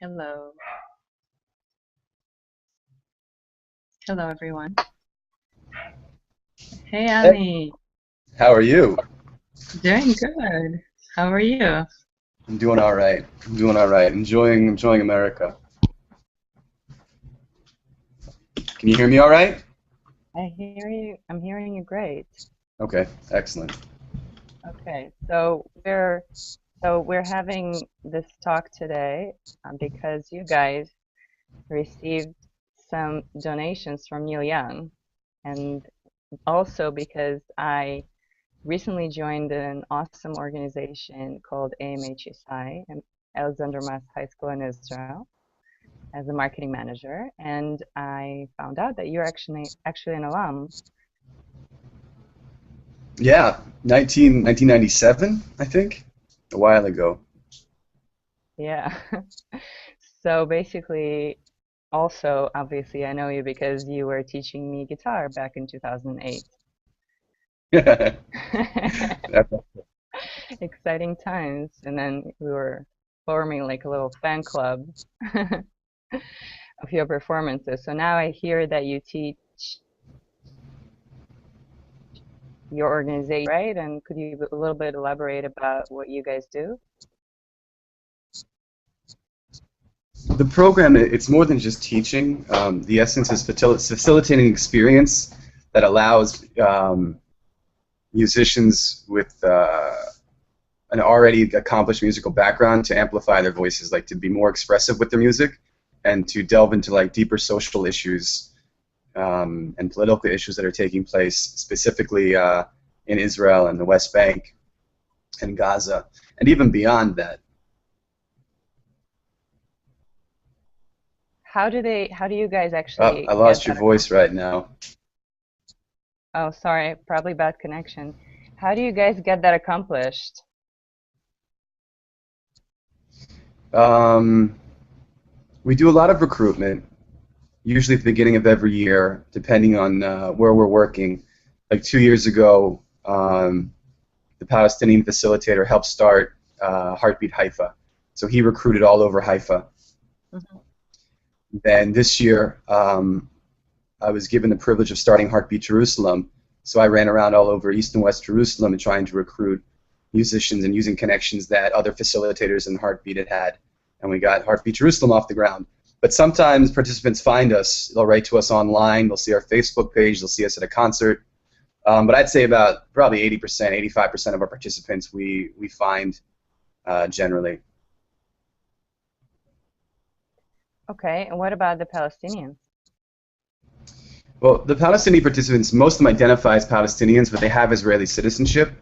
Hello. Hello, everyone. Hey, Hey, Ali. how are you? Doing good. How are you? I'm doing all right. I'm doing all right. Enjoying America. Can you hear me all right? I hear you. I'm hearing you great. Okay, excellent. Okay, so we're having this talk today because you guys received some donations from Neil Young, and also because I recently joined an awesome organization called AMHSI, Alexander Muss High School in Israel, as a marketing manager, and I found out that you're actually an alum. Yeah, 1997, I think, a while ago. Yeah. So basically, also obviously I know you because you were teaching me guitar back in 2008. That's Exciting times. And then we were forming like a little fan club of your performances. So now I hear that you teach your organization, right? And could you a little bit elaborate about what you guys do? the program. It's more than just teaching. The essence is facilitating experience that allows musicians with an already accomplished musical background to amplify their voices, like to be more expressive with their music, and to delve into like deeper social issues and political issues that are taking place, specifically in Israel and the West Bank and Gaza, and even beyond that. How do you guys I actually get lost your that voice accomplished? right now. Oh, sorry, probably bad connection. How do you guys get that accomplished? Um, we do a lot of recruitment, usually at the beginning of every year, depending on where we're working. Like 2 years ago, the Palestinian facilitator helped start Heartbeat Haifa. So he recruited all over Haifa. Mhm. Then this year, I was given the privilege of starting Heartbeat Jerusalem. So I ran around all over East and West Jerusalem and trying to recruit musicians and using connections that other facilitators in Heartbeat had had. And we got Heartbeat Jerusalem off the ground. But sometimes participants find us. They'll write to us online. They'll see our Facebook page. They'll see us at a concert. But I'd say about probably 80%, 85% of our participants we find generally. Okay, and what about the Palestinians? Well, the Palestinian participants, most of them identify as Palestinians, but they have Israeli citizenship.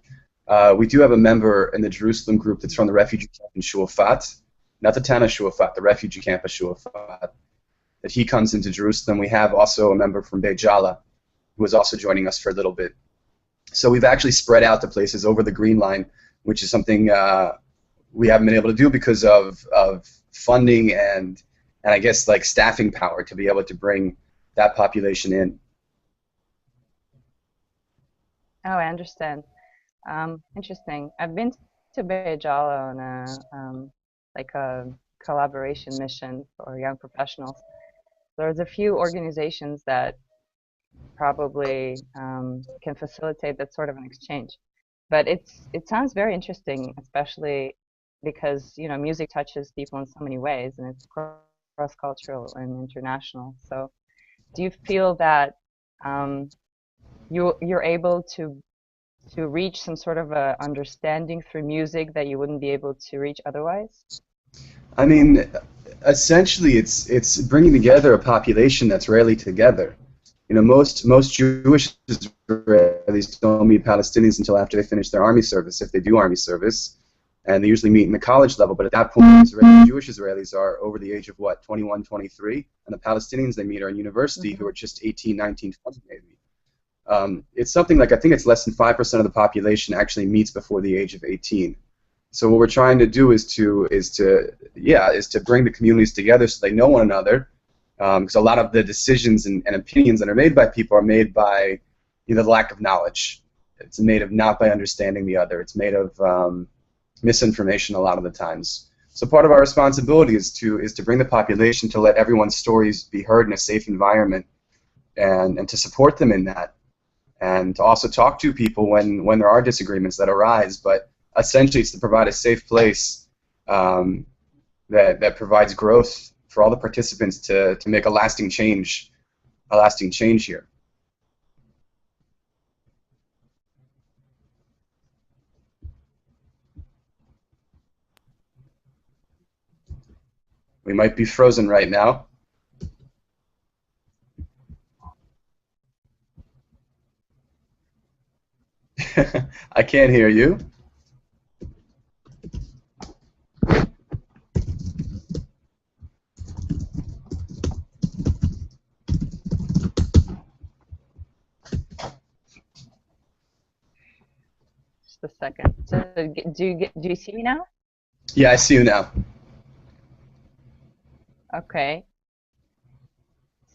We do have a member in the Jerusalem group that's from the refugee camp in Shuafat, not the town of Shuafat, the refugee camp of Shuafat, that he comes into Jerusalem. We have also a member from Beit Jala who is also joining us for a little bit. So we've actually spread out to places over the Green Line, which is something we haven't been able to do because of funding and I guess like staffing power to be able to bring that population in. Oh, I understand. Interesting. I've been to Beit Jala on a collaboration mission for young professionals. There's a few organizations that probably can facilitate that sort of an exchange. But it sounds very interesting, especially because music touches people in so many ways, and it's cross-cultural and international. So, do you feel that um, you're able to reach some sort of a understanding through music that you wouldn't be able to reach otherwise? I mean, essentially, it's bringing together a population that's rarely together. You know, most Jewish Israelis don't meet Palestinians until after they finish their army service, if they do army service, and they usually meet in the college level. But at that point, Jewish Israelis are over the age of what, 21, 23, and the Palestinians they meet are in university who Hmm. are just 18, 19, 20 maybe. It's something like I think it's less than 5% of the population actually meets before the age of 18. So what we're trying to do is to bring the communities together so they know one another. Because a lot of the decisions and opinions that are made by people are made by the lack of knowledge. It's made of not by understanding the other. It's made of misinformation a lot of the times. So part of our responsibility is to bring the population to let everyone's stories be heard in a safe environment, and to support them in that, and to also talk to people when there are disagreements that arise. But essentially, it's to provide a safe place that provides growth for all the participants to make a lasting change here. We might be frozen right now. I can't hear you. Just a second. So do you see me now? Yeah, I see you now. Okay.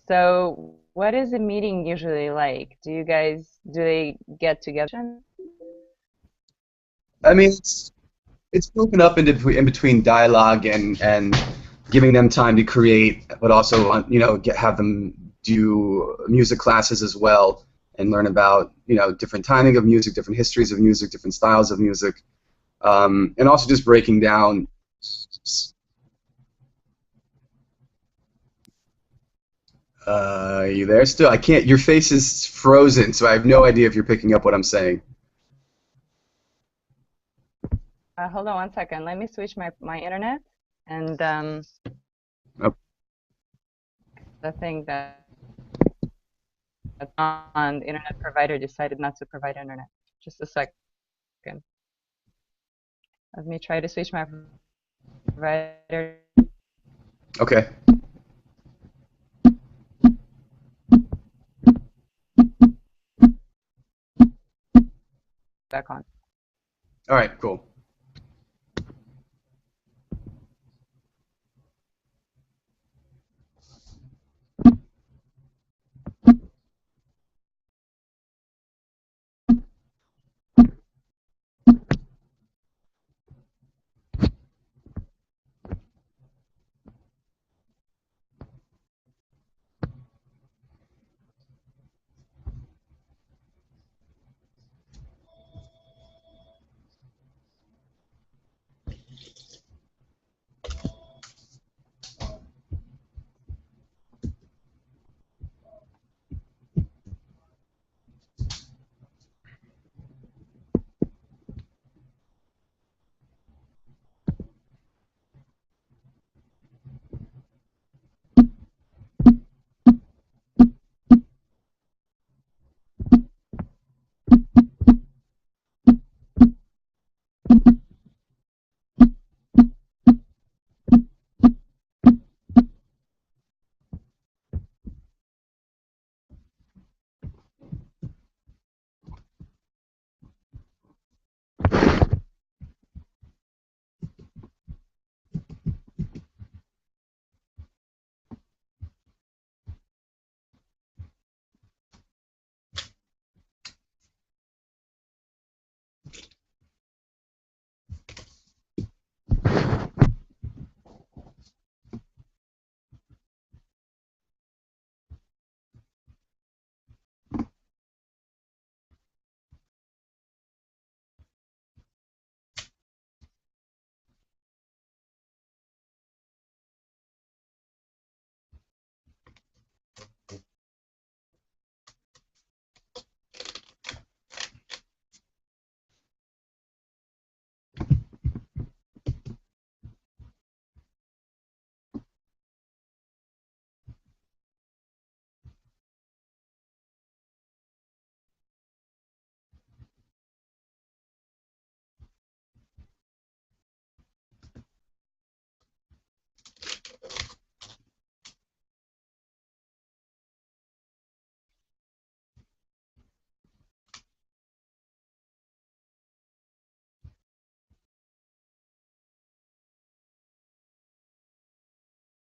So what is a meeting usually like? Do they get together? I mean, it's broken up in between dialogue and giving them time to create, but also have them do music classes as well and learn about different timing of music, different histories of music, different styles of music, and also just breaking down. Are you there still? I can't. Your face is frozen, so I have no idea if you're picking up what I'm saying. Hold on one second. Let me switch my internet and Oh, the thing that's on the internet provider decided not to provide internet. Just a second. Let me try to switch my provider okay. back on. All right. Cool.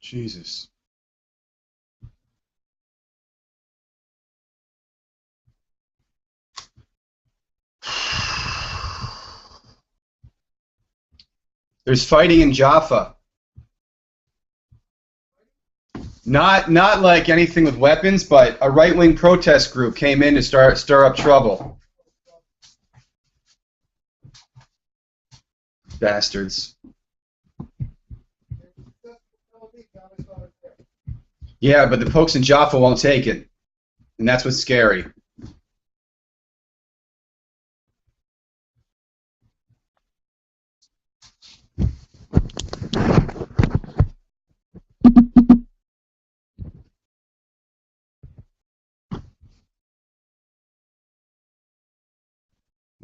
Jesus. There's fighting in Jaffa. Not like anything with weapons, but a right-wing protest group came in to stir up trouble. Bastards. Yeah, but the folks in Jaffa won't take it, and that's what's scary.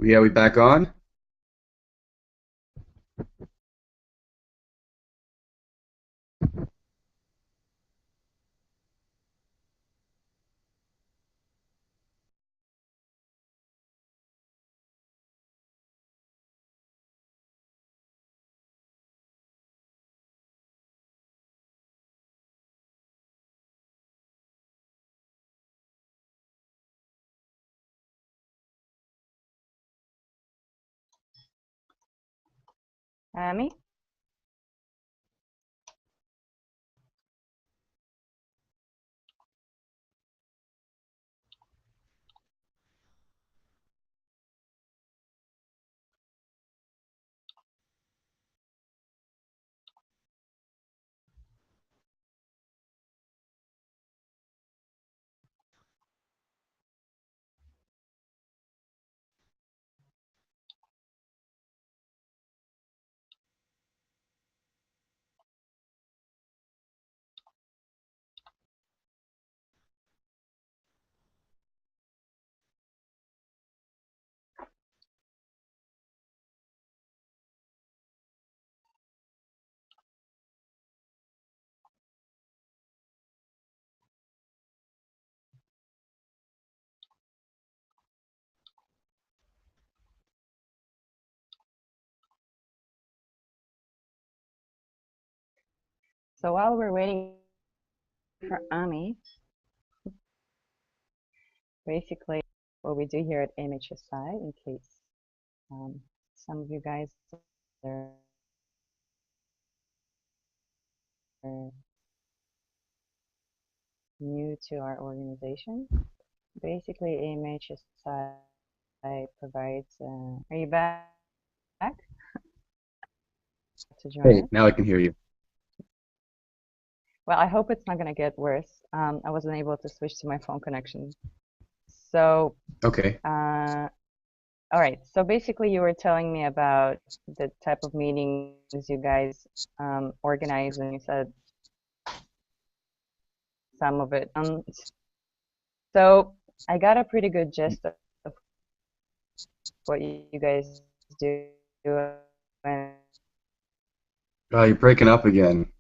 Yeah, we back on? Amy? So while we're waiting for Ami, basically what we do here at AMHSI, in case some of you guys are new to our organization, basically AMHSI provides. Are you back to join Hey, us? now I can hear you. Well, I hope it's not going to get worse. I wasn't able to switch to my phone connection. So, Okay. all right. So basically, you were telling me about the type of meetings you guys organize, and you said some of it. So I got a pretty good gist of what you guys do, and Oh, you're breaking up again.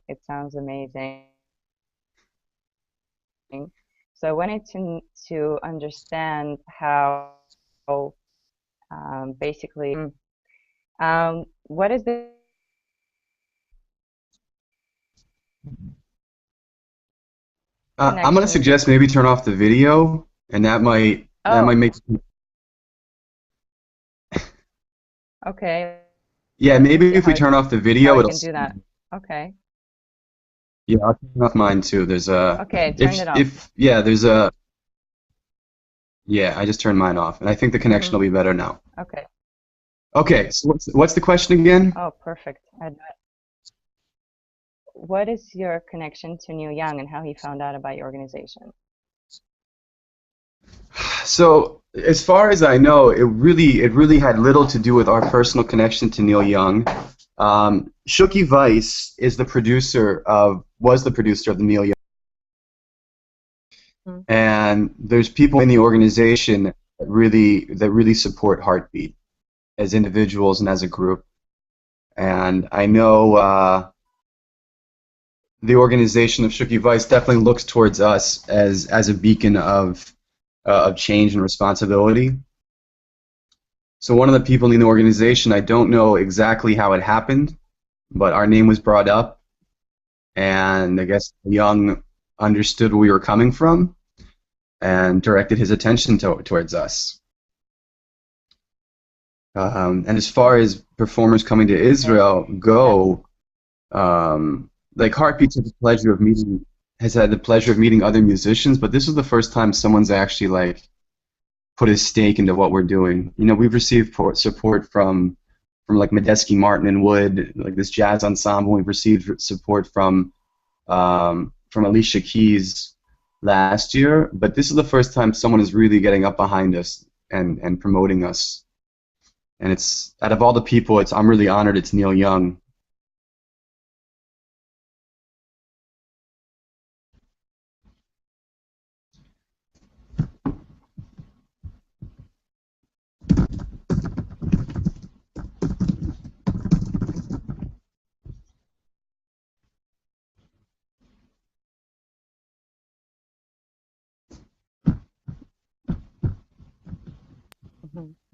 it sounds amazing. So I wanted to understand how basically what is the I'm gonna connection? suggest maybe turn off the video, and that might Oh, make. okay. Yeah, Let me maybe see if we turn off the how video, I it'll. can do that. Okay. Yeah, I'll turn off mine too. There's a Okay, I turned it off. if yeah, there's a yeah. I just turned mine off, and I think the connection will be better now. Okay. Okay, so what's the question again? Oh, perfect. What is your connection to Neil Young and how he found out about your organization? So, as far as I know, it really had little to do with our personal connection to Neil Young. Shuki Weiss was the producer of the Neil Young, Hmm. and there's people in the organization that really support Heartbeat as individuals and as a group. And I know the organization of Shuki Weiss definitely looks towards us as a beacon of change and responsibility. So one of the people in the organization, I don't know exactly how it happened, but our name was brought up, and I guess Young understood where we were coming from and directed his attention towards us. And as far as performers coming to Israel go. Like Heartbeats has had the pleasure of meeting other musicians, but this is the first time someone's actually like put a stake into what we're doing. You know, we've received support from like Medeski Martin and Wood, like this jazz ensemble. We've received support from Alicia Keys last year, but this is the first time someone is really getting up behind us and promoting us. And it's, out of all the people, I'm really honored it's Neil Young.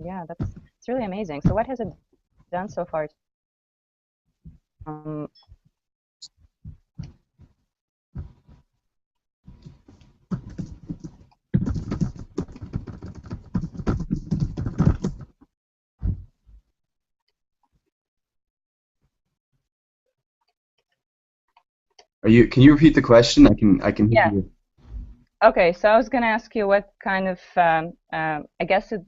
Yeah, it's really amazing. So what has it done so far? Um, Can you repeat the question? I can hear yeah. you. Okay, so I was going to ask you what kind of, I guess it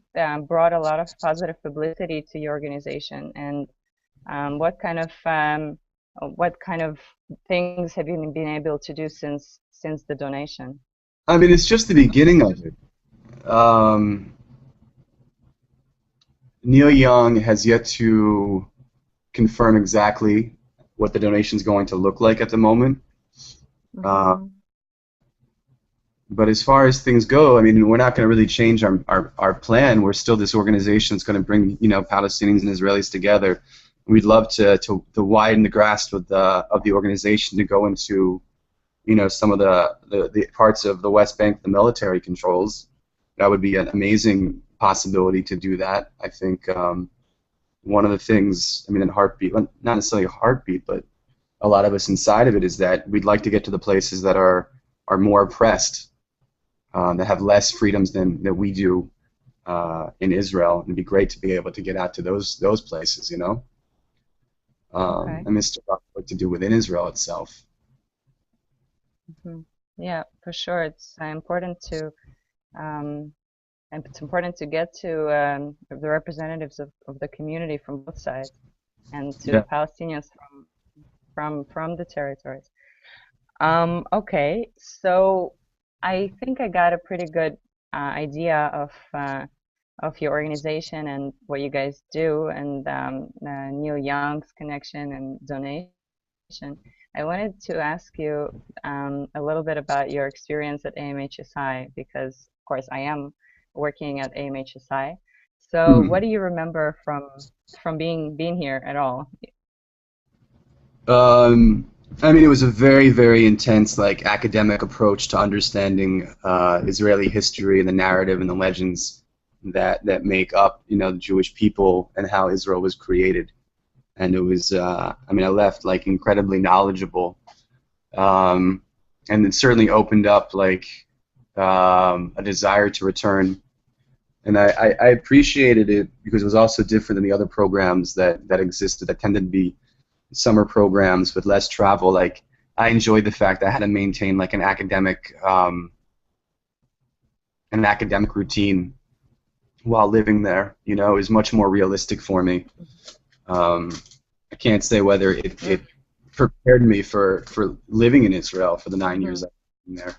brought a lot of positive publicity to your organization, and what kind of things have you been able to do since the donation? I mean, it's just the beginning of it. Neil Young has yet to confirm exactly what the donation is going to look like at the moment. But as far as things go, I mean, we're not going to really change our plan. We're still this organization that's going to bring, you know, Palestinians and Israelis together. We'd love to widen the grasp of the organization to go into, you know, some of the parts of the West Bank the military controls. That would be an amazing possibility to do that. I think one of the things, I mean, in Heartbeat, not necessarily a Heartbeat, but a lot of us inside of it is that we'd like to get to the places that are more oppressed, that have less freedoms than we do in Israel. And it'd be great to be able to get out to those places, you know. Okay. And Mr. what to do within Israel itself. Yeah, for sure. It's important to get to the representatives of the community from both sides, and to the Palestinians from the territories. Okay, so I think I got a pretty good idea of your organization and what you guys do, and Neil Young's connection and donation. I wanted to ask you a little bit about your experience at AMHSI, because of course I am working at AMHSI. So what do you remember from being here at all? I mean, it was a very, very intense, like, academic approach to understanding Israeli history and the narrative and the legends that make up, you know, the Jewish people and how Israel was created. And it was, I mean, I left like incredibly knowledgeable, and it certainly opened up like a desire to return. And I appreciated it because it was also different than the other programs that existed that tended to be summer programs with less travel. Like, I enjoyed the fact that I had to maintain like an academic routine while living there. You know, it was much more realistic for me. I can't say whether it prepared me for living in Israel for the 9 years I've been there.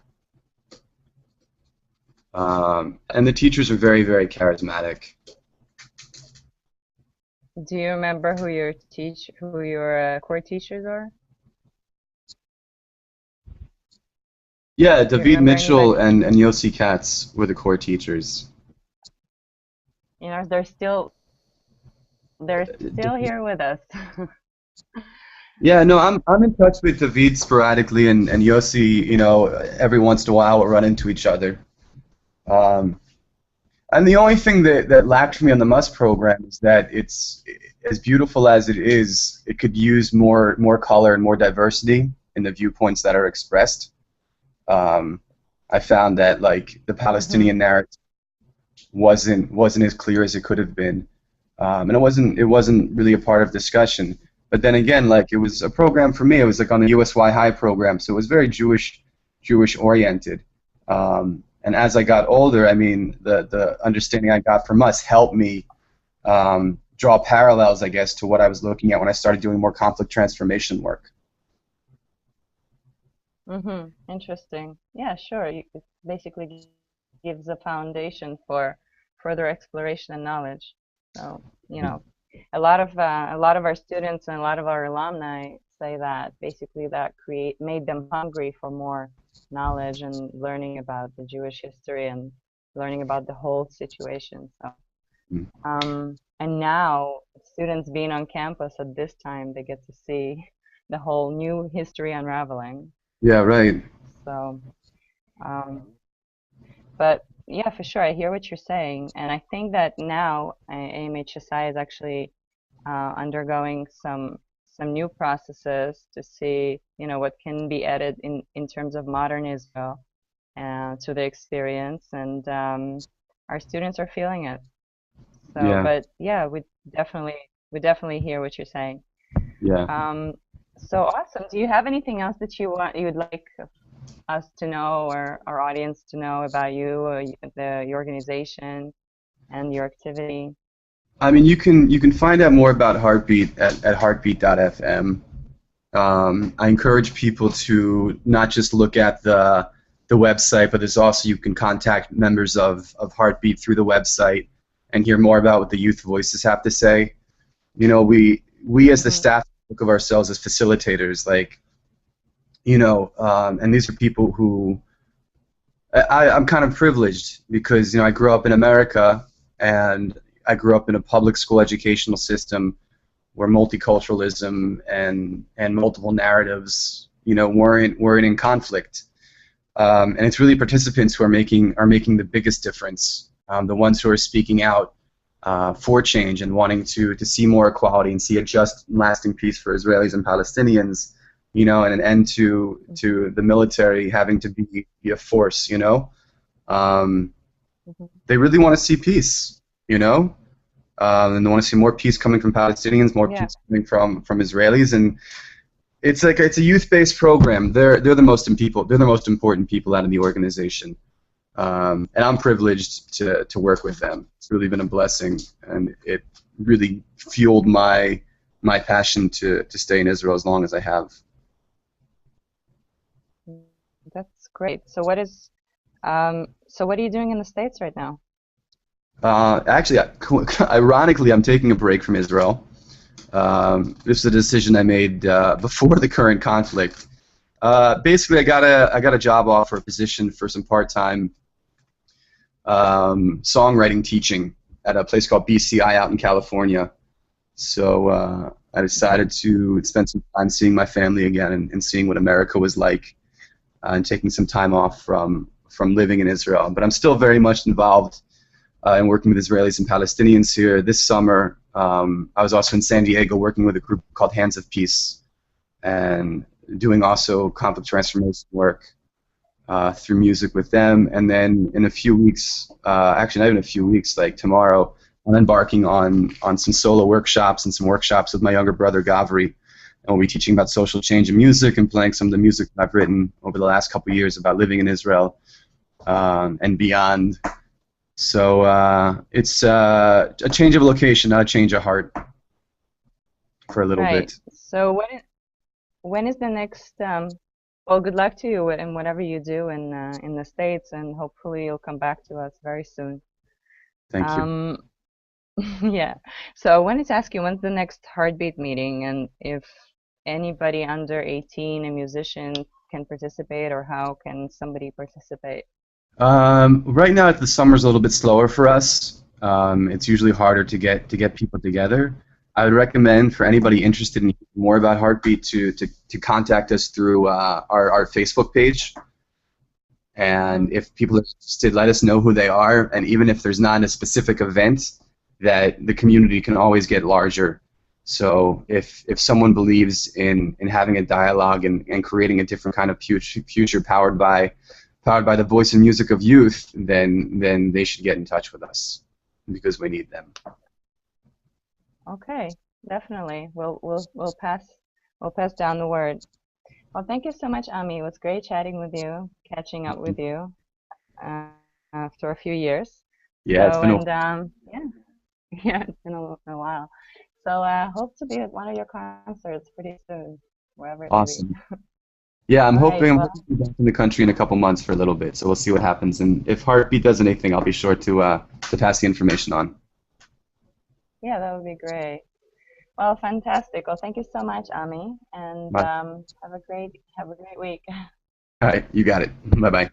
And the teachers are very, very charismatic. Do you remember who your core teachers are? Yeah, David Mitchell and Yossi Katz were the core teachers. You know, they're still here with us. Yeah, no, I'm in touch with David sporadically, and Yossi, you know, every once in a while we'll run into each other. And the only thing that lacked for me on the Muss program is that it's as beautiful as it is, it could use more color and more diversity in the viewpoints that are expressed. I found that like the Palestinian narrative wasn't as clear as it could have been. and it wasn't really a part of discussion. But then again, like it was a program for me. It was like on the USY High program, so it was very Jewish oriented. And as I got older, I mean, the understanding I got from us helped me draw parallels, I guess, to what I was looking at when I started doing more conflict transformation work. Interesting. Yeah, sure. It basically gives a foundation for further exploration and knowledge. So, a lot of our students and a lot of our alumni say that basically that create made them hungry for more knowledge and learning about the Jewish history and learning about the whole situation. So, Mm. and now students being on campus at this time, they get to see the whole new history unraveling. Yeah, right. So, um, but yeah, for sure, I hear what you're saying, and I think that now AMHSI is actually undergoing some new processes to see, what can be added in terms of modern Israel to the experience, and our students are feeling it. So, Yeah, but yeah, definitely we definitely hear what you're saying. yeah. Um, so awesome. Do you have anything else that you'd like us to know or our audience to know about you, or your organization and your activity? I mean, you can find out more about Heartbeat at heartbeat.fm. I encourage people to not just look at the website, but there's also you can contact members of Heartbeat through the website and hear more about what the youth voices have to say. We as the Hmm. staff think of ourselves as facilitators, like and these are people who I'm kind of privileged because I grew up in America and I grew up in a public school educational system where multiculturalism and multiple narratives weren't in conflict. And it's really participants who are making the biggest difference. The ones who are speaking out for change and wanting to see more equality and see a just and lasting peace for Israelis and Palestinians, and an end to the military having to be a force. Um, Hmm. they really want to see peace. And they want to see more peace coming from Palestinians, more Yeah. peace coming from Israelis, and it's a youth-based program. They're the most important people out of the organization. And I'm privileged to work with them. It's really been a blessing, and it really fueled my passion to stay in Israel as long as I have. That's great. So what are you doing in the States right now? Actually, ironically, I'm taking a break from Israel. This is a decision I made before the current conflict. Basically, I got a job offer, a position for some part-time songwriting teaching at a place called BCI out in California. So I decided to spend some time seeing my family again and seeing what America was like, and taking some time off from living in Israel. But I'm still very much involved in working with Israelis and Palestinians here. This summer, I was also in San Diego working with a group called Hands of Peace and doing also conflict transformation work through music with them. And then in a few weeks, actually not even a few weeks, like tomorrow, I'm embarking on some solo workshops and some workshops with my younger brother Gavri. And we'll be teaching about social change in music and playing some of the music that I've written over the last couple of years about living in Israel and beyond. So it's a change of location, not a change of heart for a little Right. bit. So when is the next well, good luck to you in whatever you do in the States, and hopefully you'll come back to us very soon. Thank you. Um, yeah. So I wanted to ask you, when's the next Heartbeat meeting, and if anybody under 18, a musician, can participate, or how can somebody participate? Right now, the summer's a little bit slower for us. It's usually harder to get people together. I would recommend for anybody interested in hearing more about Heartbeat to contact us through our Facebook page. Hmm. And if people are interested, let us know who they are. And even if there's not a specific event, that the community can always get larger. So if someone believes in having a dialogue and creating a different kind of future powered by the voice and music of youth, then they should get in touch with us because we need them. Okay, definitely. We'll pass down the word. Well, thank you so much, Ami. It was great chatting with you, catching up with you uh, after a few years. Yeah, it's So, been a and yeah, yeah, it's been a while. So, hope to be at one of your concerts pretty soon, wherever it may be. awesome. Yeah, I'm All right. hoping I'm Well, hoping to be back in the country in a couple months for a little bit, so we'll see what happens. And if Heartbeat does anything, I'll be sure to pass the information on. yeah, that would be great. Well, fantastic. Well, thank you so much, Ami, and Bye. have a great week. All right, you got it. Bye bye.